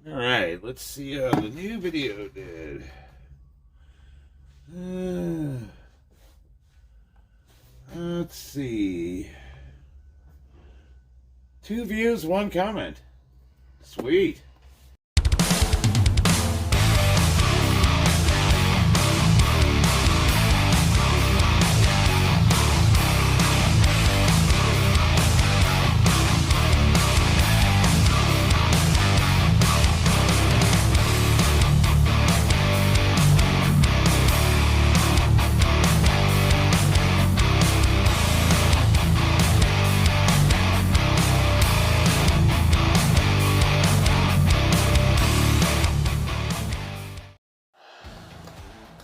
Alright, let's see how the new video did. Let's see. 2 views, 1 comment. Sweet.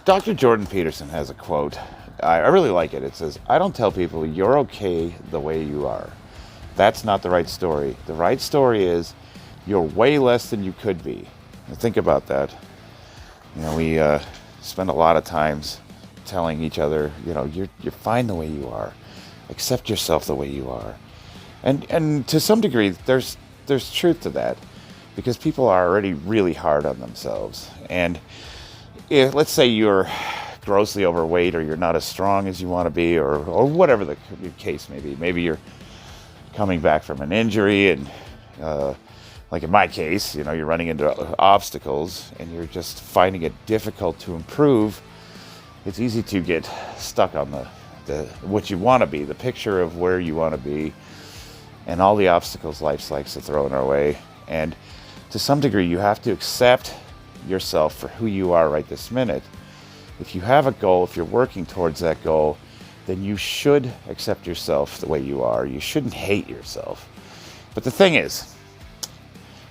Dr. Jordan Peterson has a quote. I really like it. It says, "I don't tell people you're okay the way you are. That's not the right story. The right story is you're way less than you could be." Now think about that. We spend a lot of times telling each other, you're fine the way you are. Accept yourself the way you are. And to some degree, there's truth to that, because people are already really hard on themselves. And if, let's say, you're grossly overweight, or you're not as strong as you want to be, or whatever the case may be. Maybe you're coming back from an injury, and like in my case, you're running into obstacles and you're just finding it difficult to improve. It's easy to get stuck on the what you want to be, the picture of where you want to be, and all the obstacles life likes to throw in our way. And to some degree, you have to accept yourself for who you are right this minute. If you have a goal, if you're working towards that goal, then you should accept yourself the way you are. You shouldn't hate yourself. But the thing is,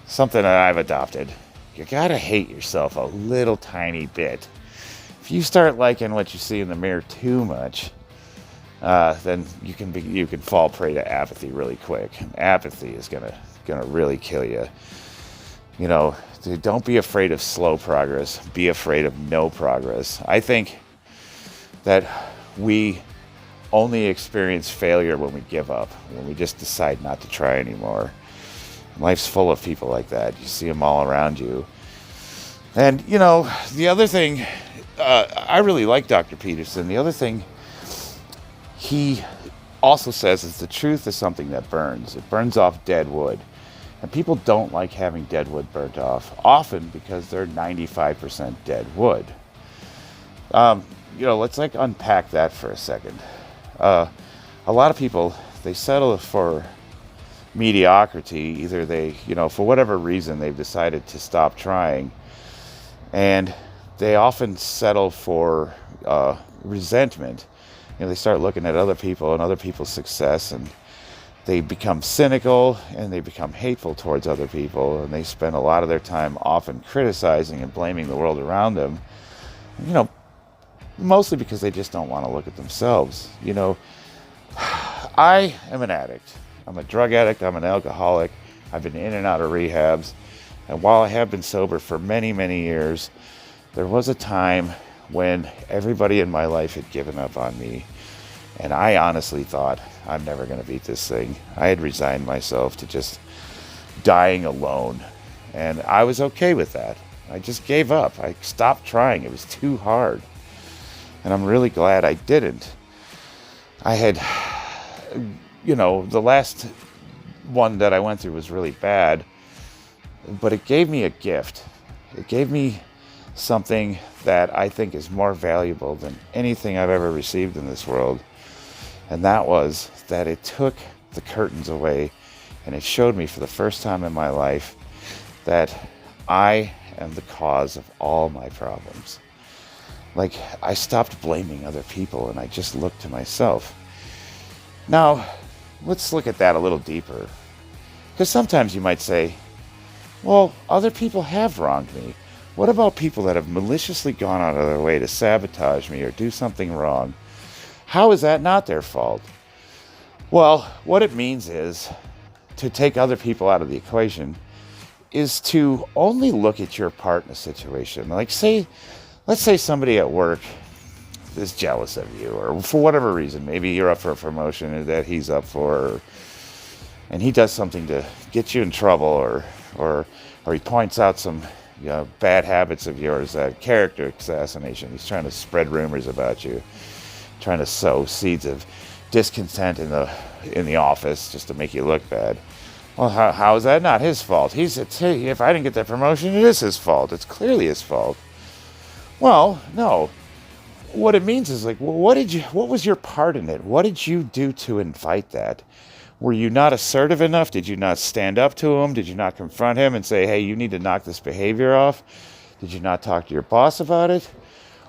something that I've adopted, you gotta hate yourself a little tiny bit. If you start liking what you see in the mirror too much, then you can fall prey to apathy really quick. And apathy is gonna really kill you. Don't be afraid of slow progress. Be afraid of no progress. I think that we only experience failure when we give up, when we just decide not to try anymore. Life's full of people like that. You see them all around you. And, the other thing, I really like Dr. Peterson. The other thing he also says is the truth is something that burns. It burns off dead wood. And people don't like having dead wood burnt off, often because they're 95% dead wood. Let's unpack that for a second. A lot of people, they settle for mediocrity. Either they, for whatever reason, they've decided to stop trying. And they often settle for resentment. They start looking at other people and other people's success, and they become cynical and they become hateful towards other people, and they spend a lot of their time often criticizing and blaming the world around them, mostly because they just don't want to look at themselves. I am an addict. I'm a drug addict. I'm an alcoholic. I've been in and out of rehabs. And while I have been sober for many, many years, there was a time when everybody in my life had given up on me. And I honestly thought, I'm never going to beat this thing. I had resigned myself to just dying alone. And I was okay with that. I just gave up. I stopped trying. It was too hard. And I'm really glad I didn't. I had, the last one that I went through was really bad. But it gave me a gift. It gave me something that I think is more valuable than anything I've ever received in this world. And that was that it took the curtains away, and it showed me for the first time in my life that I am the cause of all my problems. Like, I stopped blaming other people and I just looked to myself. Now, let's look at that a little deeper. Because sometimes you might say, well, other people have wronged me. What about people that have maliciously gone out of their way to sabotage me or do something wrong? How is that not their fault? Well, what it means is to take other people out of the equation is to only look at your part in a situation. Let's say somebody at work is jealous of you, or for whatever reason, maybe you're up for a promotion that he's up for, and he does something to get you in trouble, or or he points out some bad habits of yours, character assassination. He's trying to spread rumors about you, trying to sow seeds of discontent in the office just to make you look bad. Well, how is that not his fault? If I didn't get that promotion, it is his fault. It's clearly his fault. Well, no. What it means is like, well, what was your part in it? What did you do to invite that? Were you not assertive enough? Did you not stand up to him? Did you not confront him and say, hey, you need to knock this behavior off? Did you not talk to your boss about it?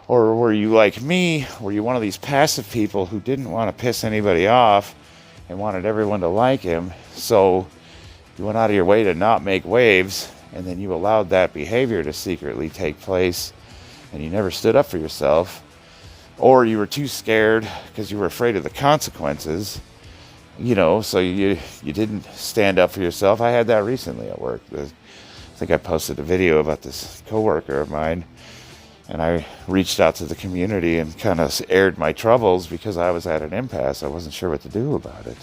Or were you like me? Were you one of these passive people who didn't want to piss anybody off and wanted everyone to like him? So you went out of your way to not make waves, and then you allowed that behavior to secretly take place, and you never stood up for yourself. Or you were too scared because you were afraid of the consequences, so you didn't stand up for yourself. I had that recently at work. I think I posted a video about this coworker of mine, and I reached out to the community and kind of aired my troubles because I was at an impasse. I wasn't sure what to do about it.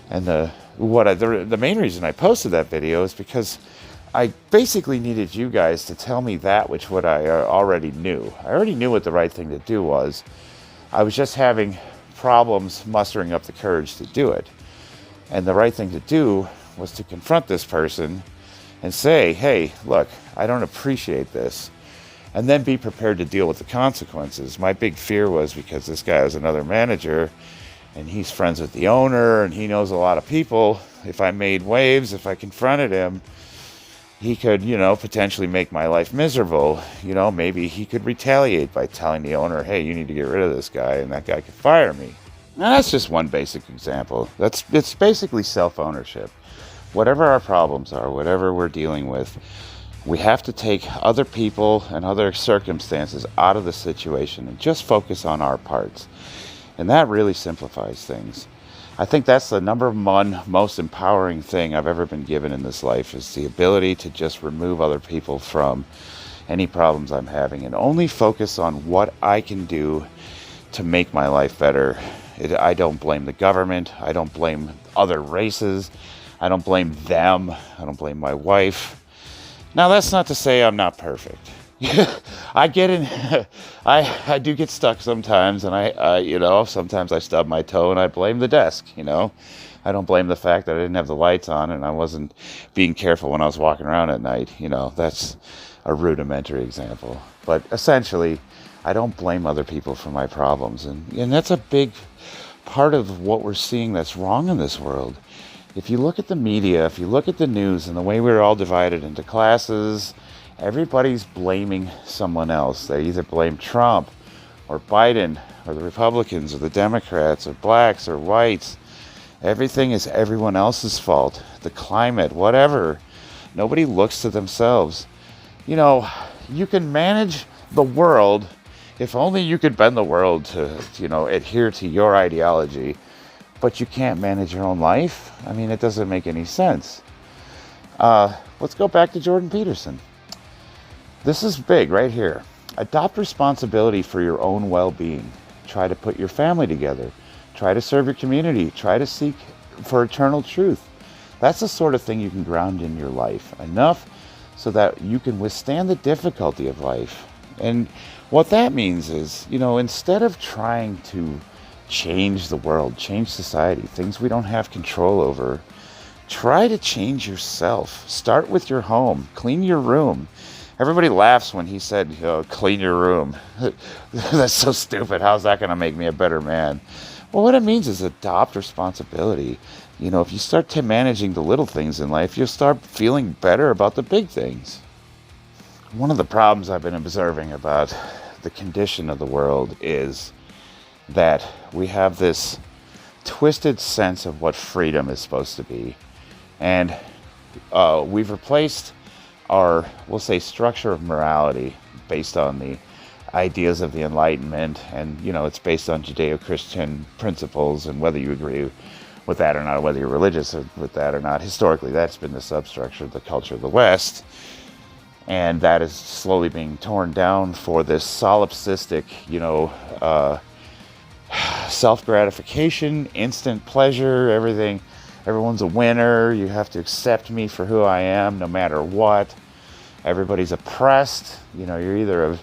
And the main reason I posted that video is because I basically needed you guys to tell me what I already knew. I already knew what the right thing to do was. I was just having problems mustering up the courage to do it. And the right thing to do was to confront this person and say, hey, look, I don't appreciate this. And then be prepared to deal with the consequences. My big fear was because this guy is another manager and he's friends with the owner and he knows a lot of people. If I made waves, if I confronted him, he could, potentially make my life miserable. Maybe he could retaliate by telling the owner, hey, you need to get rid of this guy, and that guy could fire me. Now, that's just one basic example. It's basically self-ownership. Whatever our problems are, whatever we're dealing with, we have to take other people and other circumstances out of the situation and just focus on our parts. And that really simplifies things. I think that's the number one most empowering thing I've ever been given in this life, is the ability to just remove other people from any problems I'm having and only focus on what I can do to make my life better. I don't blame the government. I don't blame other races. I don't blame them. I don't blame my wife. Now, that's not to say I'm not perfect. I get in, I do get stuck sometimes, and sometimes I stub my toe and I blame the desk, I don't blame the fact that I didn't have the lights on and I wasn't being careful when I was walking around at night. That's a rudimentary example. But essentially, I don't blame other people for my problems. And that's a big part of what we're seeing that's wrong in this world. If you look at the media, if you look at the news and the way we're all divided into classes, everybody's blaming someone else. They either blame Trump or Biden or the Republicans or the Democrats or blacks or whites. Everything is everyone else's fault. The climate, whatever. Nobody looks to themselves. You can manage the world if only you could bend the world to, adhere to your ideology. But you can't manage your own life? It doesn't make any sense. Let's go back to Jordan Peterson. This is big right here. Adopt responsibility for your own well-being. Try to put your family together. Try to serve your community. Try to seek for eternal truth. That's the sort of thing you can ground in your life enough so that you can withstand the difficulty of life. And what that means is, instead of trying to change the world, change society, things we don't have control over, try to change yourself. Start with your home. Clean your room. Everybody laughs when he said, clean your room. That's so stupid. How's that going to make me a better man? Well, what it means is adopt responsibility. If you start managing the little things in life, you'll start feeling better about the big things. One of the problems I've been observing about the condition of the world is that we have this twisted sense of what freedom is supposed to be. And we've replaced our, we'll say, structure of morality based on the ideas of the Enlightenment, and it's based on Judeo-Christian principles, and whether you agree with that or not, whether you're religious with that or not, historically that's been the substructure of the culture of the West, and that is slowly being torn down for this solipsistic, self-gratification, instant pleasure, everything. everyone's a winner. You have to accept me for who I am no matter what. Everybody's oppressed. You're either a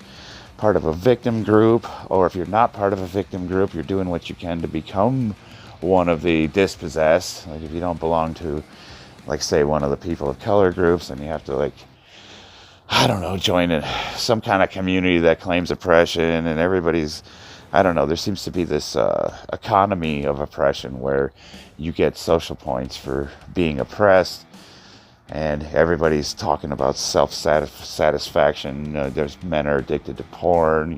part of a victim group, or if you're not part of a victim group, you're doing what you can to become one of the dispossessed. Like if you don't belong to, like, say, one of the people of color groups, then you have to, like, I don't know, join some kind of community that claims oppression, and everybody's, I don't know, there seems to be this economy of oppression where you get social points for being oppressed, and everybody's talking about self-satisfaction. There's men are addicted to porn.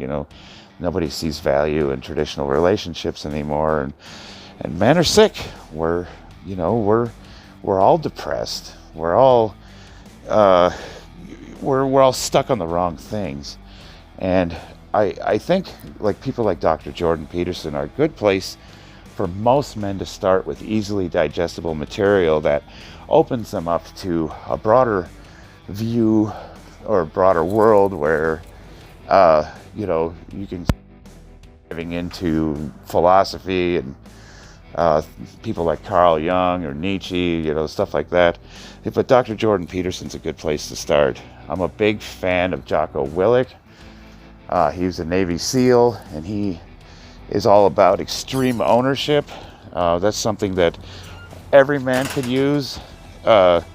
Nobody sees value in traditional relationships anymore, and men are sick. We're all depressed. We're all we're all stuck on the wrong things. And I think, like, people like Dr. Jordan Peterson are a good place for most men to start with easily digestible material that opens them up to a broader view or a broader world where you can diving into philosophy and people like Carl Jung or Nietzsche, stuff like that. But Dr. Jordan Peterson's a good place to start. I'm a big fan of Jocko Willink. He was a Navy SEAL, and he is all about extreme ownership. That's something that every man could use. But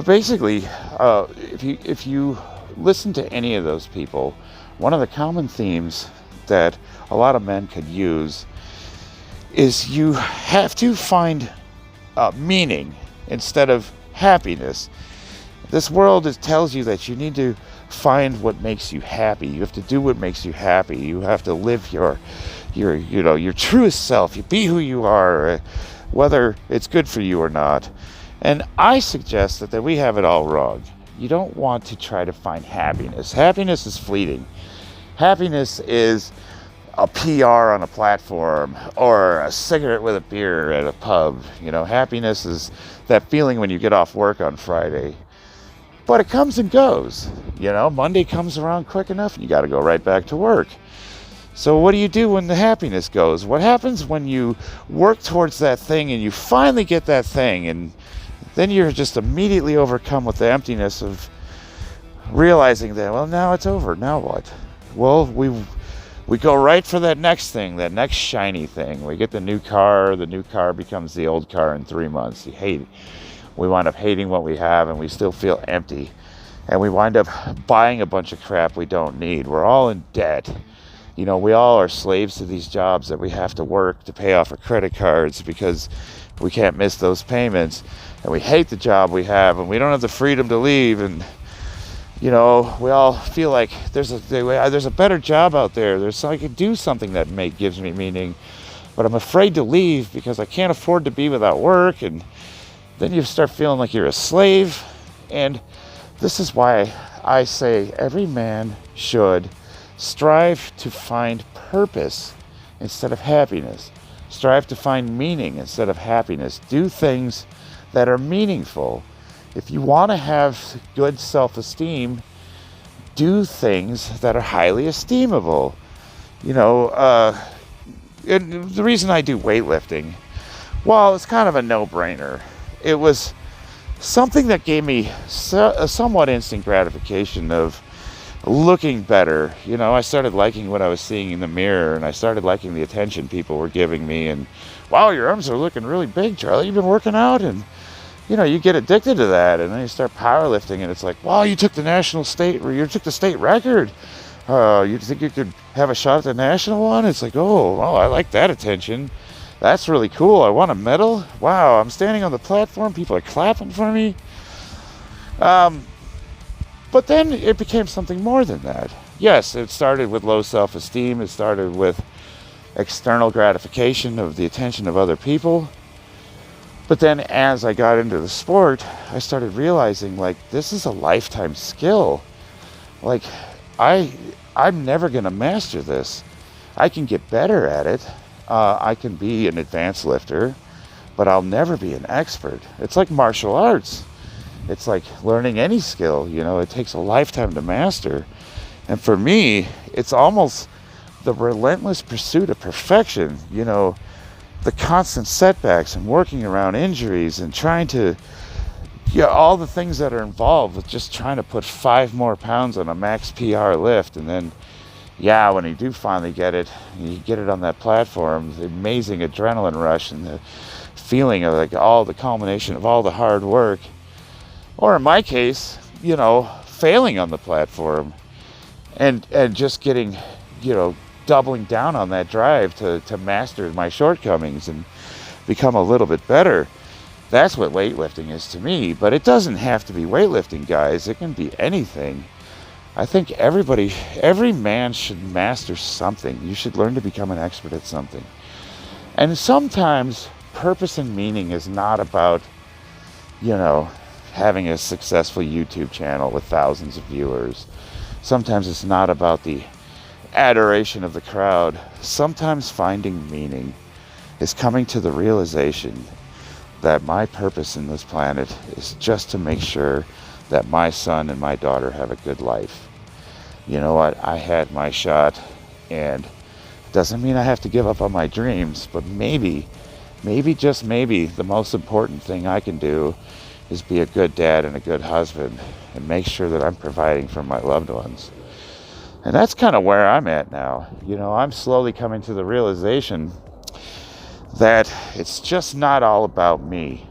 basically, if you listen to any of those people, one of the common themes that a lot of men could use is you have to find meaning instead of happiness. This world tells you that you need to find what makes you happy. You have to do what makes you happy. You have to live your truest self. You be who you are, whether it's good for you or not. And I suggest that we have it all wrong. You don't want to try to find happiness. Happiness is fleeting. Happiness is a PR on a platform or a cigarette with a beer at a pub. Happiness is that feeling when you get off work on Friday. But it comes and goes. Monday comes around quick enough and you got to go right back to work. So what do you do when the happiness goes? What happens when you work towards that thing and you finally get that thing, and then you're just immediately overcome with the emptiness of realizing that, well, now it's over. Now what? Well, we go right for that next thing, that next shiny thing. We get the new car. The new car becomes the old car in 3 months. You hate it. We wind up hating what we have, and we still feel empty. And we wind up buying a bunch of crap we don't need. We're all in debt. We all are slaves to these jobs that we have to work to pay off our credit cards because we can't miss those payments. And we hate the job we have, and we don't have the freedom to leave. And we all feel like there's a better job out there. I could do something that gives me meaning, but I'm afraid to leave because I can't afford to be without work. And then you start feeling like you're a slave. And this is why I say every man should strive to find purpose instead of happiness. Strive to find meaning instead of happiness. Do things that are meaningful. If you want to have good self-esteem, do things that are highly esteemable. And the reason I do weightlifting, well, it's kind of a no-brainer. It was something that gave me a somewhat instant gratification of looking better. I started liking what I was seeing in the mirror, and I started liking the attention people were giving me. And, wow, your arms are looking really big, Charlie. You've been working out, and you get addicted to that, and then you start powerlifting, and it's like, wow, you took the state record. You think you could have a shot at the national one? It's like, oh, I like that attention. That's really cool. I want a medal. Wow, I'm standing on the platform. People are clapping for me. But then it became something more than that. Yes, it started with low self-esteem. It started with external gratification of the attention of other people. But then as I got into the sport, I started realizing, like, this is a lifetime skill. Like, I'm never going to master this. I can get better at it. I can be an advanced lifter, but I'll never be an expert. It's like martial arts. It's like learning any skill. It takes a lifetime to master. And for me, it's almost the relentless pursuit of perfection. the constant setbacks and working around injuries and trying to, all the things that are involved with just trying to put 5 more pounds on a max PR lift. And then, when you do finally get it, you get it on that platform, the amazing adrenaline rush and the feeling of like all the culmination of all the hard work. Or in my case, failing on the platform and just getting, doubling down on that drive to master my shortcomings and become a little bit better. That's what weightlifting is to me. But it doesn't have to be weightlifting, guys. It can be anything. I think every man should master something. You should learn to become an expert at something. And sometimes purpose and meaning is not about, having a successful YouTube channel with thousands of viewers. Sometimes it's not about the adoration of the crowd. Sometimes finding meaning is coming to the realization that my purpose in this planet is just to make sure that my son and my daughter have a good life. You know what? I had my shot, and it doesn't mean I have to give up on my dreams, but maybe, just maybe, the most important thing I can do is be a good dad and a good husband and make sure that I'm providing for my loved ones. And that's kind of where I'm at now. I'm slowly coming to the realization that it's just not all about me.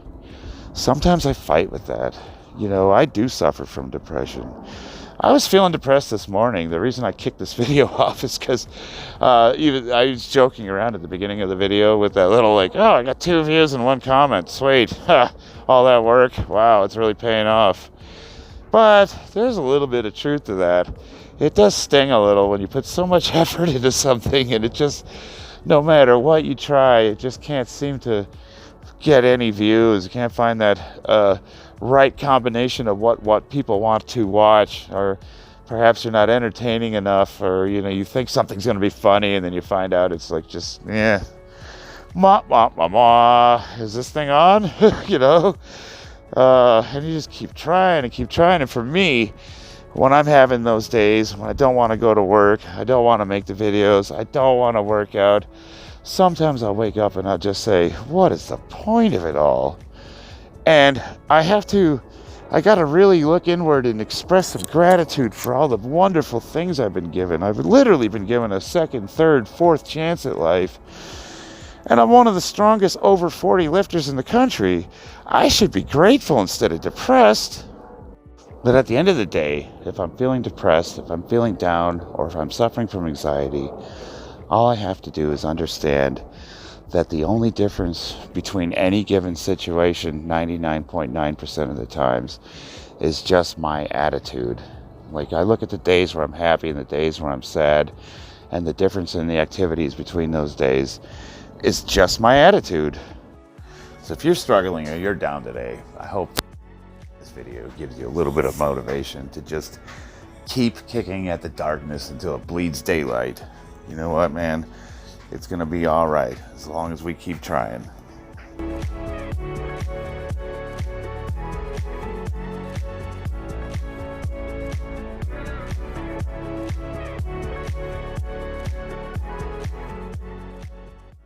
Sometimes I fight with that. I do suffer from depression. I was feeling depressed this morning. The reason I kicked this video off is because I was joking around at the beginning of the video with that little I got 2 views and 1 comment. Sweet. All that work. Wow, it's really paying off. But there's a little bit of truth to that. It does sting a little when you put so much effort into something and it just, no matter what you try, it just can't seem to get any views. You can't find that right combination of what people want to watch, or perhaps you're not entertaining enough, or you think something's going to be funny and then you find out it's like just is this thing on? And you just keep trying and for me, when I'm having those days when I don't want to go to work, I don't want to make the videos, I don't want to work out, sometimes I'll wake up and I'll just say, what is the point of it all? And I got to really look inward and express some gratitude for all the wonderful things I've been given. I've literally been given a 2nd, 3rd, 4th chance at life. And I'm one of the strongest over 40 lifters in the country. I should be grateful instead of depressed. But at the end of the day, if I'm feeling depressed, if I'm feeling down, or if I'm suffering from anxiety, all I have to do is understand that the only difference between any given situation 99.9% of the times is just my attitude. I look at the days where I'm happy and the days where I'm sad, and the difference in the activities between those days is just my attitude. So if you're struggling or you're down today, I hope this video gives you a little bit of motivation to just keep kicking at the darkness until it bleeds daylight. You know what, man? It's going to be all right as long as we keep trying.